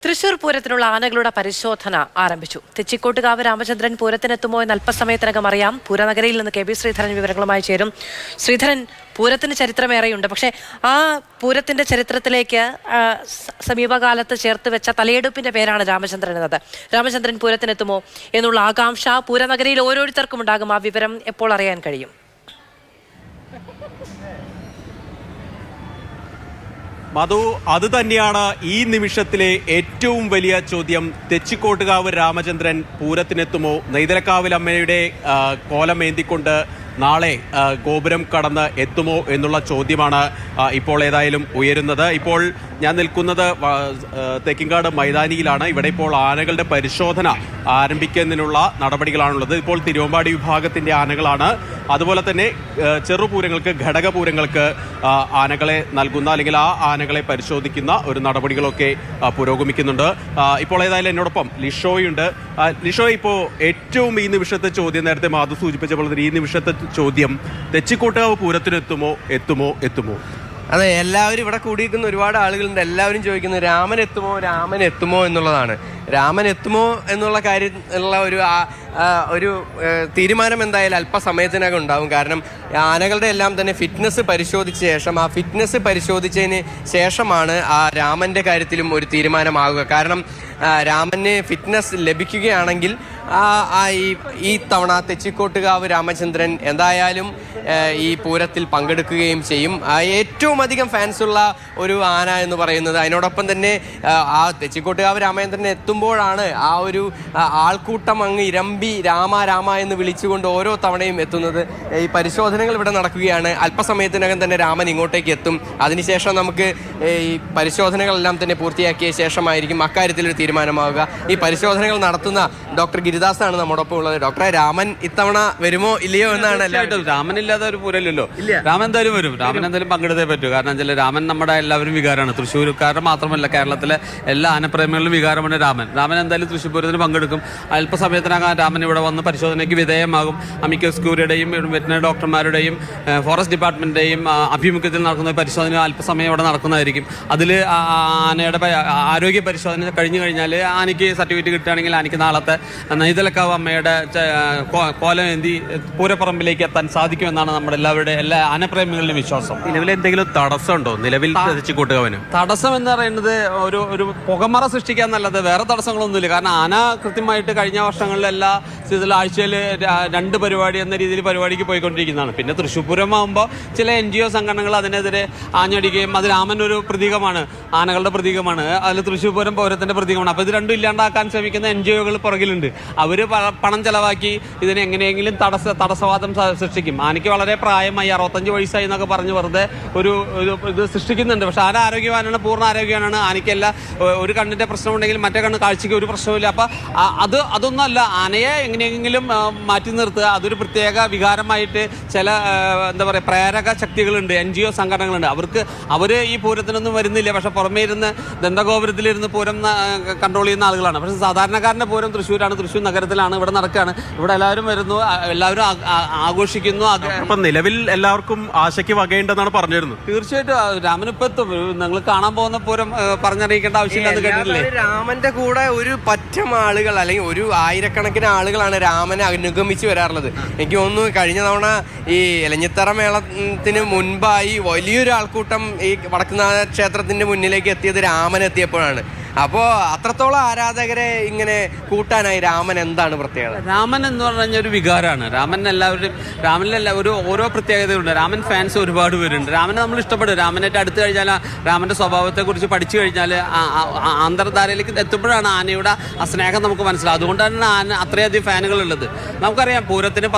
തൃശൂർ പൂരത്തിനുള്ള ആനകളുടെ പരിശോധന ആരംഭിച്ചു. തെച്ചിക്കോട്ടുകാവ് രാമചന്ദ്രൻ പൂരത്തിനെത്തുമോ എന്ന് അല്പസമയത്തിനകം അറിയാം. പൂരനഗരിയിൽ നിന്ന് കെ ബി ശ്രീധരൻ വിവരങ്ങളുമായി ചേരും. ശ്രീധരൻ, പൂരത്തിന് ചരിത്രമേറെയുണ്ട്. പക്ഷേ ആ പൂരത്തിന്റെ ചരിത്രത്തിലേക്ക് സമീപകാലത്ത് ചേർത്ത് വെച്ച തലയെടുപ്പിന്റെ പേരാണ് രാമചന്ദ്രൻ എന്നത്. രാമചന്ദ്രൻ പൂരത്തിനെത്തുമോ എന്നുള്ള ആകാംക്ഷ പൂരനഗരിയിൽ ഓരോരുത്തർക്കും ഉണ്ടാകും. ആ വിവരം എപ്പോൾ അറിയാൻ കഴിയും? മധു, അത് തന്നെയാണ് ഈ നിമിഷത്തിലെ ഏറ്റവും വലിയ ചോദ്യം. തെച്ചിക്കോട്ടുകാവ് രാമചന്ദ്രൻ പൂരത്തിനെത്തുമോ? നെയ്തലക്കാവിൽ അമ്മയുടെ കോലമേന്തിക്കൊണ്ട് നാളെ ഗോപുരം കടന്ന് എത്തുമോ എന്നുള്ള ചോദ്യമാണ് ഇപ്പോൾ ഏതായാലും ഉയരുന്നത്. ഇപ്പോൾ ഞാൻ നിൽക്കുന്നത് തെക്കിങ്കാട് മൈതാനിയിലാണ്. ഇവിടെ ഇപ്പോൾ ആനകളുടെ പരിശോധന ആരംഭിക്കുന്നതിനുള്ള നടപടികളാണുള്ളത്. ഇപ്പോൾ തിരുവമ്പാടി വിഭാഗത്തിൻ്റെ ആനകളാണ്. അതുപോലെ തന്നെ ചെറുപൂരങ്ങൾക്ക്, ഘടകപൂരങ്ങൾക്ക് ആനകളെ നൽകുന്ന അല്ലെങ്കിൽ ആ ആനകളെ പരിശോധിക്കുന്ന ഒരു നടപടികളൊക്കെ പുരോഗമിക്കുന്നുണ്ട്. ഇപ്പോൾ ഏതായാലും എന്നോടൊപ്പം ലിഷോയുണ്ട്. ലിഷോ, ഇപ്പോൾ ഏറ്റവും ഈ നിമിഷത്തെ ചോദ്യം, നേരത്തെ മാധു സൂചിപ്പിച്ച പോലെ ഈ നിമിഷത്തെ ചോദ്യം, തെച്ചിക്കോട്ടുകാവ് പൂരത്തിനെത്തുമോ? എത്തുമോ? അതെ, എല്ലാവരും ഇവിടെ കൂടിയിരിക്കുന്ന ഒരുപാട് ആളുകളുണ്ട്. എല്ലാവരും ചോദിക്കുന്നത് രാമൻ എത്തുമോ എന്നുള്ളതാണ്. രാമൻ എത്തുമോ എന്നുള്ള കാര്യത്തിലുള്ള ഒരു തീരുമാനം എന്തായാലും അല്പസമയത്തിനകം ഉണ്ടാവും. കാരണം ആനകളുടെ എല്ലാം തന്നെ ഫിറ്റ്നസ് പരിശോധിച്ച ശേഷം, ആ ഫിറ്റ്നസ് പരിശോധിച്ചതിന് ശേഷമാണ് ആ രാമൻ്റെ കാര്യത്തിലും ഒരു തീരുമാനമാകുക. കാരണം രാമന് ഫിറ്റ്നസ് ലഭിക്കുകയാണെങ്കിൽ ഈ തവണ തെച്ചിക്കോട്ടുകാവ് രാമചന്ദ്രൻ എന്തായാലും ഈ പൂരത്തിൽ പങ്കെടുക്കുകയും ചെയ്യും. ഏറ്റവും അധികം ഫാൻസുള്ള ഒരു ആന എന്ന് പറയുന്നത്, അതിനോടൊപ്പം തന്നെ ആ തെച്ചിക്കോട്ടുകാവ് രാമചന്ദ്രൻ എത്തുമ്പോഴാണ് ആ ഒരു ആൾക്കൂട്ടം അങ്ങ് ഇരമ്പി രാമ എന്ന് വിളിച്ചുകൊണ്ട് ഓരോ തവണയും എത്തുന്നത്. ഈ പരിശോധനകൾ ഇവിടെ നടക്കുകയാണ്. അല്പസമയത്തിനകം തന്നെ രാമൻ ഇങ്ങോട്ടേക്ക് എത്തും. അതിനുശേഷം നമുക്ക് ഈ പരിശോധനകളെല്ലാം തന്നെ പൂർത്തിയാക്കിയ ശേഷമായിരിക്കും അക്കാര്യത്തിലൊരു തീരുമാനമാവുക. ഈ പരിശോധനകൾ നടത്തുന്ന ഡോക്ടർ ഗിരിദാസാണ് നമ്മോടൊപ്പം ഉള്ളത്. ഡോക്ടറെ, രാമൻ ഇത്തവണ വരുമോ ഇല്ലയോ എന്നാണ്. രാമനില്ലാതെ ഒരു പൂരമില്ലല്ലോ. രാമൻ എന്തായാലും വരും. രാമൻ എന്തായാലും പങ്കെടുത്തേ പറ്റൂ. കാരണം വെച്ചാൽ രാമൻ നമ്മുടെ എല്ലാവരും വികാരമാണ്. തൃശ്ശൂർക്കാരുടെ മാത്രമല്ല, കേരളത്തിലെ എല്ലാ ആനപ്രേമികളിലും വികാരമാണ് രാമൻ. എന്തായാലും തൃശ്ശൂർ പൂരത്തിന് പങ്കെടുക്കും. അല്പസമയത്തിനകം രാമൻ ഇവിടെ വന്ന് പരിശോധനയ്ക്ക് വിധേയമാകും. അമിക്കസ് ക്യൂറിയുടെയും വെറ്റിനറി ഡോക്ടർമാരുടെയും ഫോറസ്റ്റ് ഡിപ്പാർട്ട്മെന്റിന്റെയും ആഭിമുഖ്യത്തിൽ നടക്കുന്ന പരിശോധന അല്പസമയം ഇവിടെ നടക്കുന്നതായിരിക്കും. അതിൽ ആനയുടെ ആരോഗ്യ പരിശോധന കഴിഞ്ഞു കഴിഞ്ഞാൽ ആനയ്ക്ക് സർട്ടിഫിക്കറ്റ് കിട്ടുകയാണെങ്കിൽ ആനയ്ക്ക് നാളത്തെ നെയ്തലക്കാവ് അമ്മയുടെ കോലമേന്തി പൂരപ്പറമ്പിലേക്ക് എത്താൻ സാധിക്കുമെന്നാണ് നമ്മുടെ എല്ലാ ആനപ്രേമികളുടെയും വിശ്വാസം. നിലവിൽ എന്തെങ്കിലും തടസ്സമുണ്ടോ നിലവിൽ തെച്ചിക്കോട്ടുകാവിന്? തടസ്സം എന്ന് പറയുന്നത് ഒരു പുകമറ സൃഷ്ടിക്കാൻ നല്ലത്, വേറെ തടസ്സങ്ങളൊന്നുമില്ല. കാരണം ആന കൃത്യമായിട്ട് കഴിഞ്ഞ വർഷങ്ങളിലെല്ലാം ആഴ്ചയിൽ 2 പരിപാടി എന്ന രീതിയിൽ പരിപാടിക്ക് പോയിക്കൊണ്ടിരിക്കുന്നതാണ്. പിന്നെ തൃശ്ശൂർ പൂരമാകുമ്പോൾ ചില NGO സംഘടനകൾ അതിനെതിരെ ആഞ്ഞടിക്കുകയും, അത് രാമനൊരു പ്രതീകമാണ്, ആനകളുടെ പ്രതീകമാണ്, അതിൽ തൃശ്ശൂർ പൂരം പൗരത്തിന്റെ പ്രതീകമാണ്. അപ്പോൾ ഇത് രണ്ടും ഇല്ലാണ്ടാക്കാൻ ശ്രമിക്കുന്ന NGOകൾ പുറകിലുണ്ട്. അവർ പണം ചെലവാക്കി ഇതിനെ എങ്ങനെയെങ്കിലും തടസ്സവാദം സൃഷ്ടിക്കും. ആനയ്ക്ക് വളരെ പ്രായമായി 65 വയസ്സായി എന്നൊക്കെ പറഞ്ഞ് വെറുതെ ഇത് സൃഷ്ടിക്കുന്നുണ്ട്. പക്ഷെ ആന ആരോഗ്യവാനാണ്, പൂർണ്ണ ആരോഗ്യവാനാണ്. ആനയ്ക്കല്ല ഒരു കണ്ണിന്റെ പ്രശ്നമുണ്ടെങ്കിൽ മറ്റേ കണ്ണ് കാഴ്ചയ്ക്ക് ഒരു പ്രശ്നമില്ല. അപ്പം അതൊന്നുമല്ല, ആനയെ എങ്ങനെയെങ്കിലും മാറ്റി നിർത്തുക. അതൊരു പ്രത്യേക വികാരമായിട്ട് ചില എന്താ പറയുക പ്രേരക ശക്തികളുണ്ട്, NGO സംഘടനകളുണ്ട്. അവർ ഈ പൂരത്തിനൊന്നും വരുന്നില്ല. പക്ഷെ പുറമേ ഇരുന്ന് ദന്തഗോപുരത്തിലിരുന്ന് പൂരം കൺട്രോൾ ചെയ്യുന്ന ആളുകളാണ്. പക്ഷെ സാധാരണക്കാരൻ്റെ പൂരം തൃശ്ശൂരാണ്, തൃശ്ശൂർ നഗരത്തിലാണ്, ഇവിടെ നടക്കുകയാണ്. ഇവിടെ എല്ലാവരും വരുന്നു, എല്ലാവരും ആഘോഷിക്കുന്നു. അപ്പം നിലവിൽ എല്ലാവർക്കും ആശയ്ക്ക് വകയുണ്ടെന്നാണ് പറഞ്ഞിരുന്നത്. തീർച്ചയായിട്ടും രാമനിപ്പോ നിങ്ങൾ കാണാൻ പോകുന്ന പൂരം പറഞ്ഞറിയിക്കേണ്ട ആവശ്യമില്ലെന്ന് കേട്ടിട്ടില്ലേ? രാമന്റെ കൂടെ ഒരു പറ്റം ആളുകൾ അല്ലെങ്കിൽ ഒരു ആയിരക്കണക്കിന് ആളുകളാണ് രാമനെ അനുഗമിച്ച് വരാറുള്ളത്. എനിക്ക് തോന്നുന്നു കഴിഞ്ഞ തവണ ഈ എലഞ്ഞിത്തറ മേളത്തിന് മുൻപായി വലിയൊരു ആൾക്കൂട്ടം ഈ വടക്കുന്നാഥ ക്ഷേത്രത്തിന്റെ മുന്നിലേക്ക് എത്തിയത് രാമൻ എത്തിയപ്പോഴാണ്. അപ്പോൾ അത്രത്തോളം ആരാധകരെ ഇങ്ങനെ കൂട്ടാനായി രാമൻ എന്താണ് പ്രത്യേകത? രാമൻ എന്ന് പറഞ്ഞ ഒരു വികാരമാണ്. രാമനിലെല്ലാം ഓരോ പ്രത്യേകതയുണ്ട്. രാമൻ ഫാൻസ് ഒരുപാട് പേരുണ്ട്. രാമനെ നമ്മൾ ഇഷ്ടപ്പെടും. രാമനായിട്ട് അടുത്ത് കഴിഞ്ഞാൽ, രാമന്റെ സ്വഭാവത്തെക്കുറിച്ച് പഠിച്ചു കഴിഞ്ഞാൽ അന്തർധാരയിലേക്ക് എത്തുമ്പോഴാണ് ആനയുടെ ആ സ്നേഹം നമുക്ക് മനസ്സിലാവും. അതുകൊണ്ടാണ് ആന അത്രയധികം ഫാനുകളുള്ളത്. നമുക്കറിയാം പൂരത്തിന്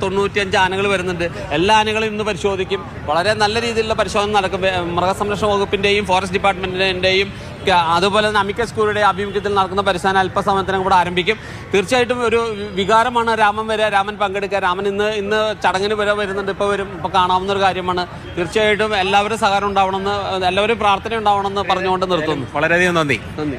95 ആനകൾ വരുന്നുണ്ട്. എല്ലാ ആനകളും ഇന്ന് പരിശോധിക്കും. വളരെ നല്ല രീതിയിലുള്ള പരിശോധന നടക്കും. മൃഗസംരക്ഷണ വകുപ്പിന്റെയും ഫോറസ്റ്റ് ഡിപ്പാർട്ട്മെന്റിന്റെയും അതുപോലെ തന്നെ അമിക്കസ് ക്യൂറിയുടെ ആഭിമുഖ്യത്തിൽ നടക്കുന്ന പരിശോധന അല്പസമയത്തിനും കൂടെ ആരംഭിക്കും. തീർച്ചയായിട്ടും ഒരു വികാരമാണ് രാമൻ വരിക, രാമൻ പങ്കെടുക്കുക. രാമൻ ഇന്ന് ചടങ്ങിന് വരുന്നുണ്ട്, ഇപ്പോൾ കാണാവുന്ന ഒരു കാര്യമാണ്. തീർച്ചയായിട്ടും എല്ലാവരും സഹകരണം ഉണ്ടാവണമെന്ന്, എല്ലാവരും പ്രാർത്ഥന ഉണ്ടാവണമെന്ന് പറഞ്ഞുകൊണ്ട് നിർത്തുന്നു. വളരെയധികം നന്ദി.